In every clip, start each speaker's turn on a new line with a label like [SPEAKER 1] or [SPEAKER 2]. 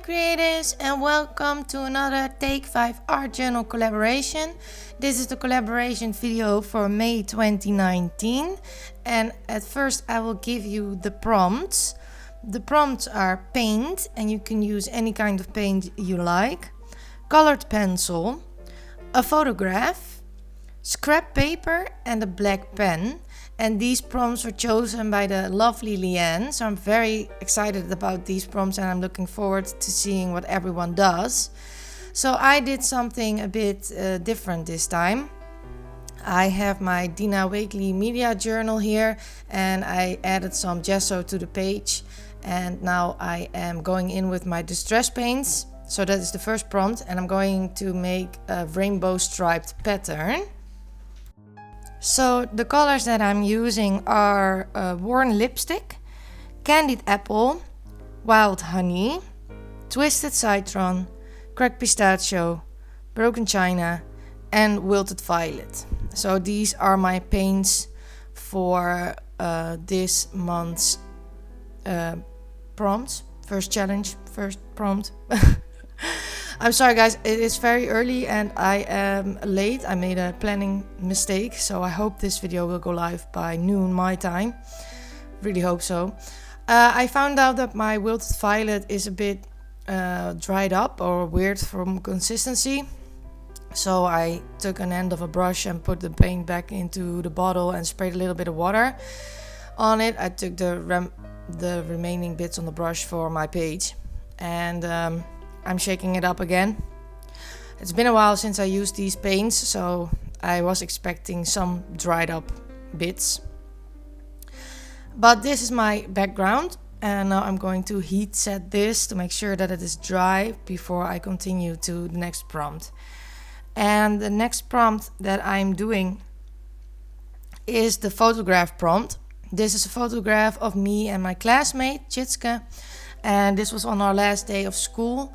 [SPEAKER 1] creatives, and welcome to another Take5 art journal collaboration. This is the collaboration video for May 2019, and at first I will give you the prompts. The prompts are paint, and you can use any kind of paint you like, colored pencil, a photograph, scrap paper and a black pen. And these prompts were chosen by the lovely Leanne, so I'm very excited about these prompts and I'm looking forward to seeing what everyone does. So I did something a bit different this time. I have my Dina weekly media journal here and I added some gesso to the page, and now I am going in with my distress paints. So that is the first prompt, and I'm going to make a rainbow striped pattern. So the colors that I'm using are worn lipstick, Candied Apple, Wild Honey, Twisted Citron, Cracked Pistachio, Broken China and Wilted Violet. So these are my paints for this month's prompt, first challenge, first prompt. I'm sorry guys, it is very early and I am late. I made a planning mistake, so I hope this video will go live by noon my time. Really hope so. I found out that my Wilted Violet is a bit dried up or weird from consistency. So I took an end of a brush and put the paint back into the bottle and sprayed a little bit of water on it. I took the remaining bits on the brush for my page, and I'm shaking it up again. It's been a while since I used these paints, so I was expecting some dried up bits. But this is my background, and now I'm going to heat set this to make sure that it is dry before I continue to the next prompt. And the next prompt that I'm doing is the photograph prompt. This is a photograph of me and my classmate, Chitske. And this was on our last day of school.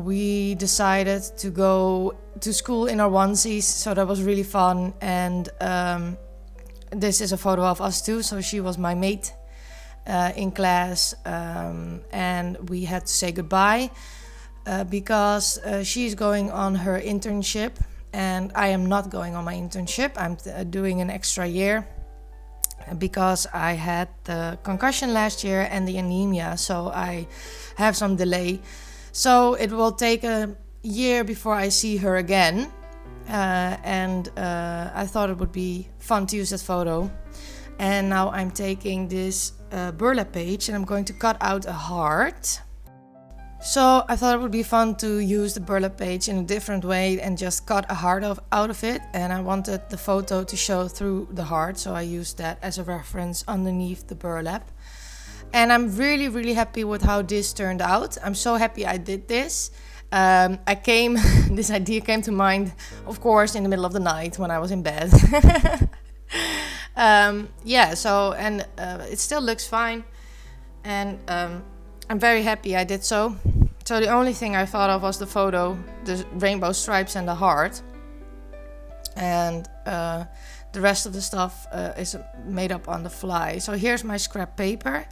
[SPEAKER 1] We decided to go to school in our onesies, so that was really fun. And this is a photo of us too. So she was my mate in class, and we had to say goodbye because she's going on her internship and I am not going on my internship. I'm doing an extra year because I had the concussion last year and the anemia, so I have some delay. So it will take a year before I see her again, and I thought it would be fun to use that photo. And now I'm taking this burlap page and I'm going to cut out a heart. So I thought it would be fun to use the burlap page in a different way and just cut a heart out of it, and I wanted the photo to show through the heart, so I used that as a reference underneath the burlap. And I'm really happy with how this turned out. I'm so happy I did this. This idea came to mind, of course, in the middle of the night when I was in bed. It still looks fine, and I'm very happy I did so. So the only thing I thought of was the photo, the rainbow stripes and the heart. And the rest of the stuff is made up on the fly. So here's my scrap paper.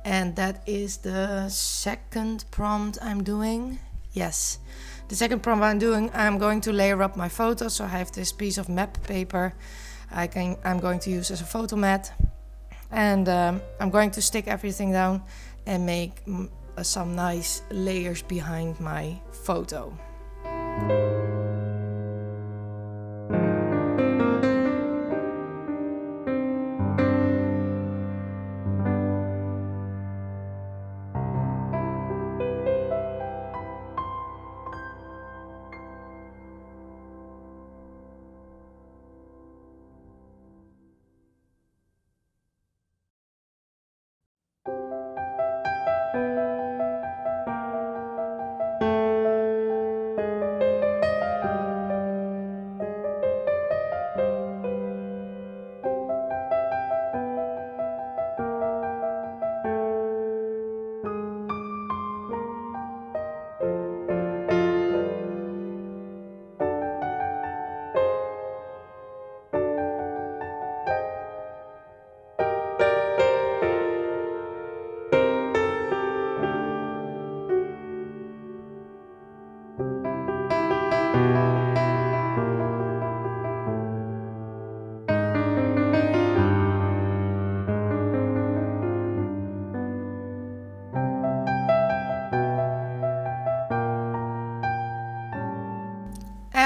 [SPEAKER 1] And that is the second prompt I'm doing. Yes, the second prompt I'm doing, I'm going to layer up my photos. So I have this piece of map paper I'm going to use as a photo mat. And I'm going to stick everything down and make some nice layers behind my photo.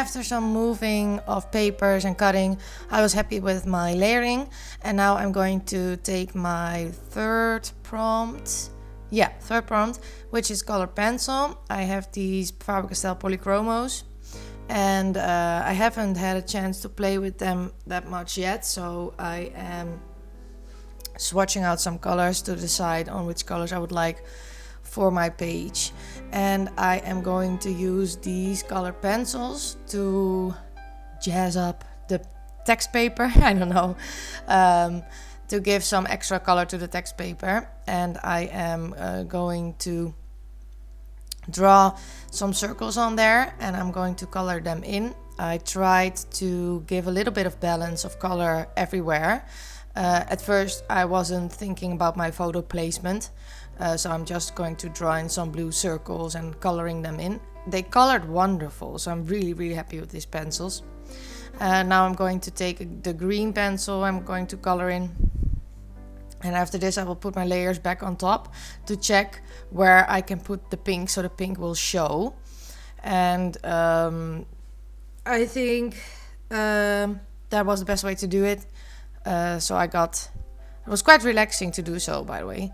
[SPEAKER 1] after some moving of papers and cutting, I was happy with my layering. And now I'm going to take my third prompt, which is color pencil. I have these Faber-Castell Polychromos, and I haven't had a chance to play with them that much yet, so I am swatching out some colors to decide on which colors I would like for my page. And I am going to use these color pencils to jazz up the text paper. I don't know, to give some extra color to the text paper. And I am going to draw some circles on there, and I'm going to color them in. I tried to give a little bit of balance of color everywhere. At first I wasn't thinking about my photo placement, so I'm just going to draw in some blue circles and coloring them in. They colored wonderful, so I'm really happy with these pencils. Now I'm going to take the green pencil, I'm going to color in, and after this I will put my layers back on top to check where I can put the pink, so the pink will show. And I think that was the best way to do it. So it was quite relaxing to do so, by the way.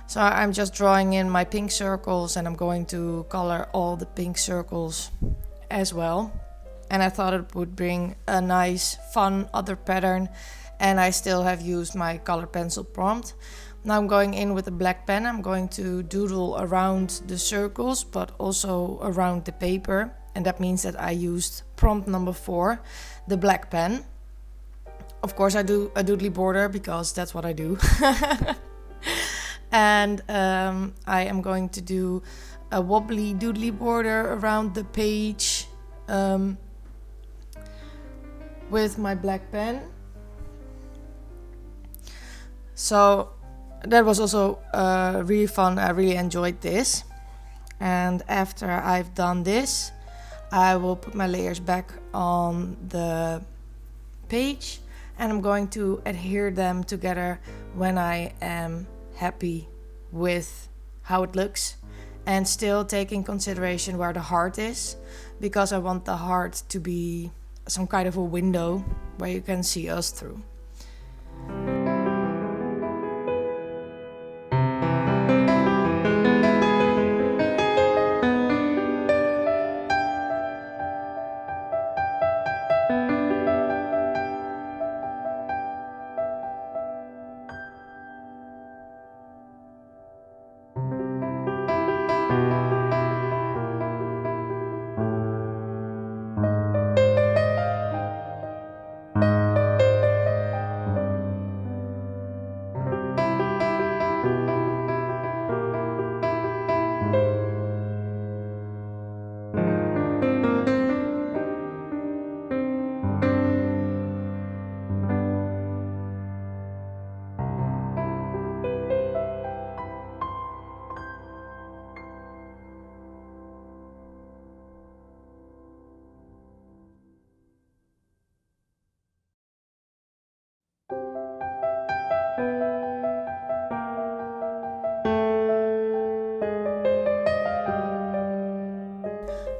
[SPEAKER 1] So I'm just drawing in my pink circles, and I'm going to color all the pink circles as well. And I thought it would bring a nice, fun other pattern, and I still have used my color pencil prompt. Now I'm going in with a black pen. I'm going to doodle around the circles, but also around the paper. And that means that I used prompt number 4, the black pen. Of course I do a doodly border because that's what I do. And I am going to do a wobbly doodly border around the page with my black pen. So that was also really fun. I really enjoyed this. And after I've done this, I will put my layers back on the page, and I'm going to adhere them together when I am happy with how it looks, and still take in consideration where the heart is, because I want the heart to be some kind of a window where you can see us through.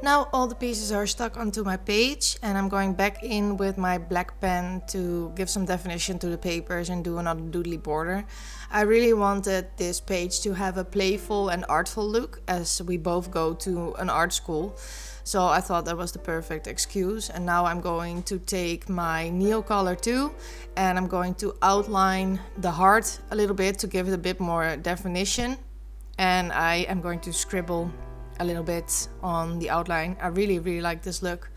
[SPEAKER 1] Now all the pieces are stuck onto my page, and I'm going back in with my black pen to give some definition to the papers and do another doodly border. I really wanted this page to have a playful and artful look, as we both go to an art school. So I thought that was the perfect excuse. And now I'm going to take my Neo Color 2 and I'm going to outline the heart a little bit to give it a bit more definition. And I am going to scribble a little bit on the outline. I really like this look,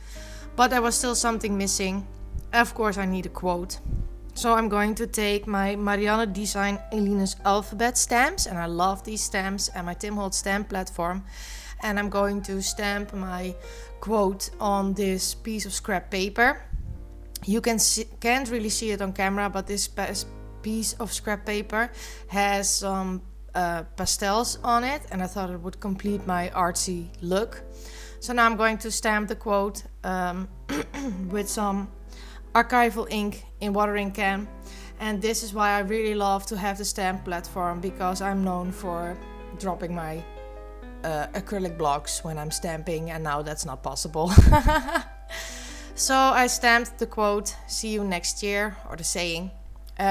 [SPEAKER 1] but there was still something missing. Of course I need a quote. So I'm going to take my Marianne Design Eline's alphabet stamps, and I love these stamps, and my Tim Holtz stamp platform, and I'm going to stamp my quote on this piece of scrap paper. You can't really see it on camera, but this piece of scrap paper has some pastels on it, and I thought it would complete my artsy look. So now I'm going to stamp the quote with some archival ink in watering can, and this is why I really love to have the stamp platform, because I'm known for dropping my acrylic blocks when I'm stamping, and now that's not possible. So I stamped the quote, "See you next year," or the saying,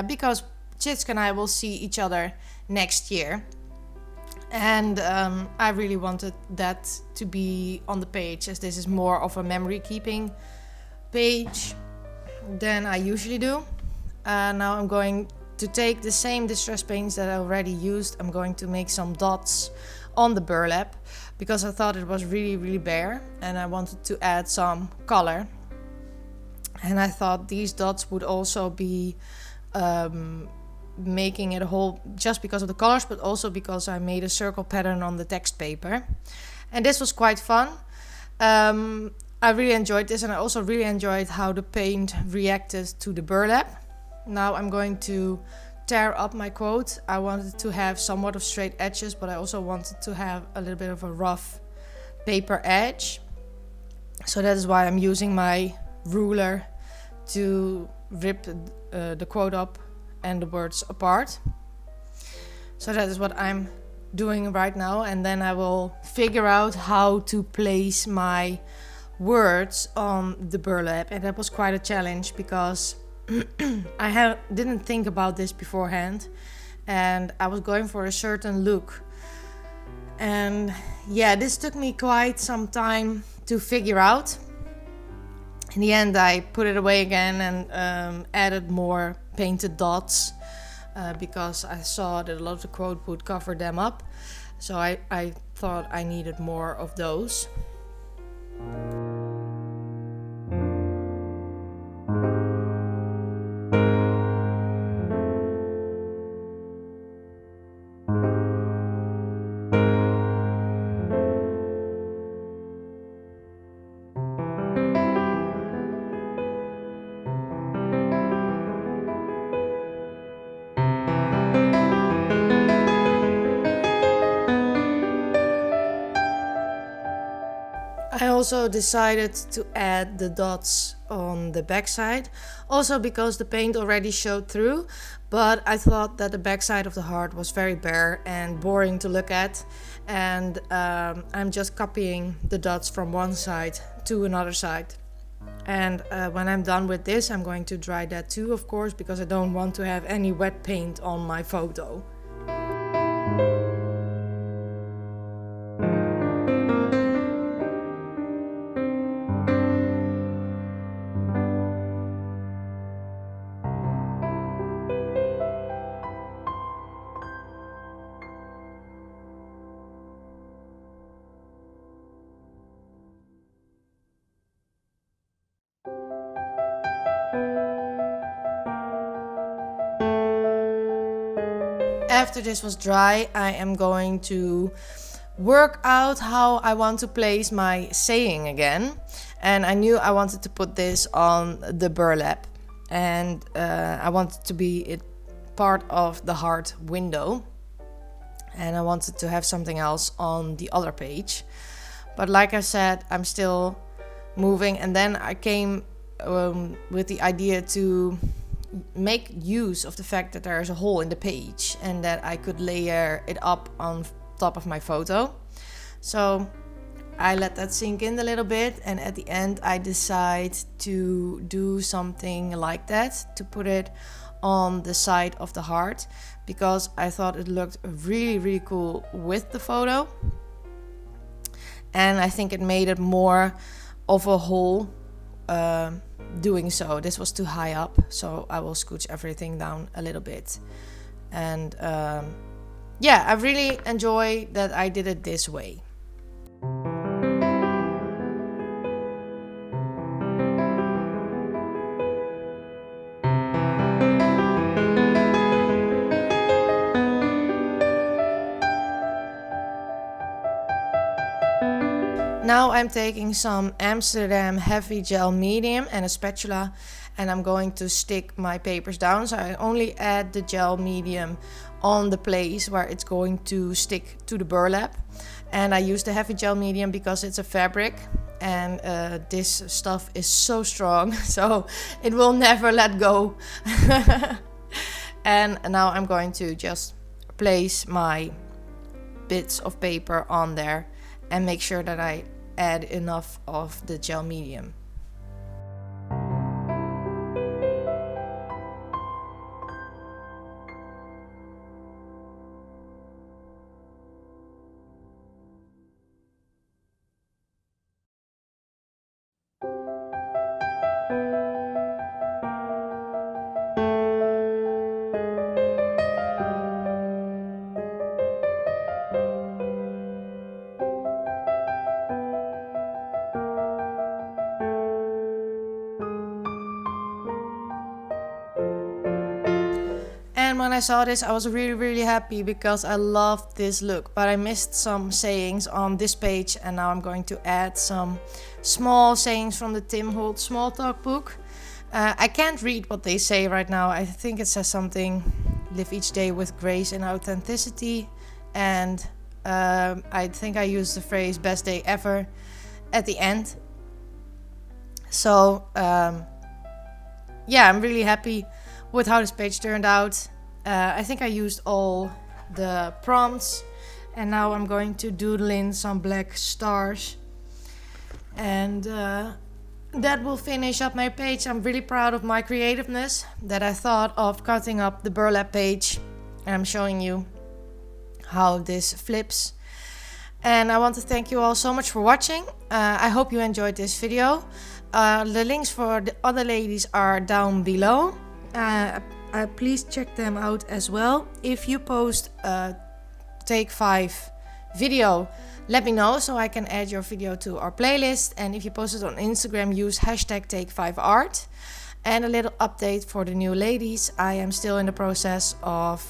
[SPEAKER 1] because Chitsk and I will see each other next year. And I really wanted that to be on the page, as this is more of a memory keeping page than I usually do. Now I'm going to take the same distress paints that I already used. I'm going to make some dots on the burlap because I thought it was really bare and I wanted to add some color. And I thought these dots would also be making it a whole, just because of the colors, but also because I made a circle pattern on the text paper. And this was quite fun. I really enjoyed this, and I also really enjoyed how the paint reacted to the burlap. Now I'm going to tear up my quote. I wanted to have somewhat of straight edges, but I also wanted to have a little bit of a rough paper edge. So that is why I'm using my ruler to rip the quote up and the words apart. So that is what I'm doing right now, and then I will figure out how to place my words on the burlap. And that was quite a challenge because I didn't think about this beforehand, and I was going for a certain look. And yeah, this took me quite some time to figure out. In the end, I put it away again and added more painted dots because I saw that a lot of the quote would cover them up. So I thought I needed more of those. I also decided to add the dots on the backside, also because the paint already showed through, but I thought that the backside of the heart was very bare and boring to look at, and I'm just copying the dots from one side to another side. And when I'm done with this, I'm going to dry that too, of course, because I don't want to have any wet paint on my photo. After this was dry, I am going to work out how I want to place my saying again. And I knew I wanted to put this on the burlap, and I wanted to be it part of the heart window, and I wanted to have something else on the other page. But like I said, I'm still moving, and then I came with the idea to make use of the fact that there is a hole in the page and that I could layer it up on top of my photo. So I let that sink in a little bit, and at the end I decide to do something like that, to put it on the side of the heart, because I thought it looked really cool with the photo, and I think it made it more of a whole doing so. This was too high up, so I will scooch everything down a little bit. And yeah, I really enjoy that I did it this way. Now I'm taking some Amsterdam heavy gel medium and a spatula, and I'm going to stick my papers down. So I only add the gel medium on the place where it's going to stick to the burlap. And I use the heavy gel medium because it's a fabric, and this stuff is so strong, so it will never let go. And now I'm going to just place my bits of paper on there and make sure that I add enough of the gel medium. when I saw this, I was really happy because I loved this look. But I missed some sayings on this page, and now I'm going to add some small sayings from the Tim Holtz Small Talk book. I can't read what they say right now. I think it says something, live each day with grace and authenticity. And I think I used the phrase best day ever at the end. So yeah, I'm really happy with how this page turned out. I think I used all the prompts, and now I'm going to doodle in some black stars, and that will finish up my page. I'm really proud of my creativeness that I thought of cutting up the burlap page, and I'm showing you how this flips. And I want to thank you all so much for watching. I hope you enjoyed this video. The links for the other ladies are down below. Please check them out as well. If you post a Take5 video, let me know so I can add your video to our playlist. And if you post it on Instagram, use hashtag Take5Art. And a little update for the new ladies. I am still in the process of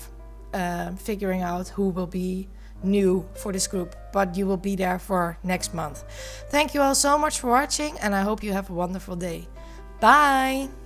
[SPEAKER 1] figuring out who will be new for this group, but you will be there for next month. Thank you all so much for watching, and I hope you have a wonderful day. Bye!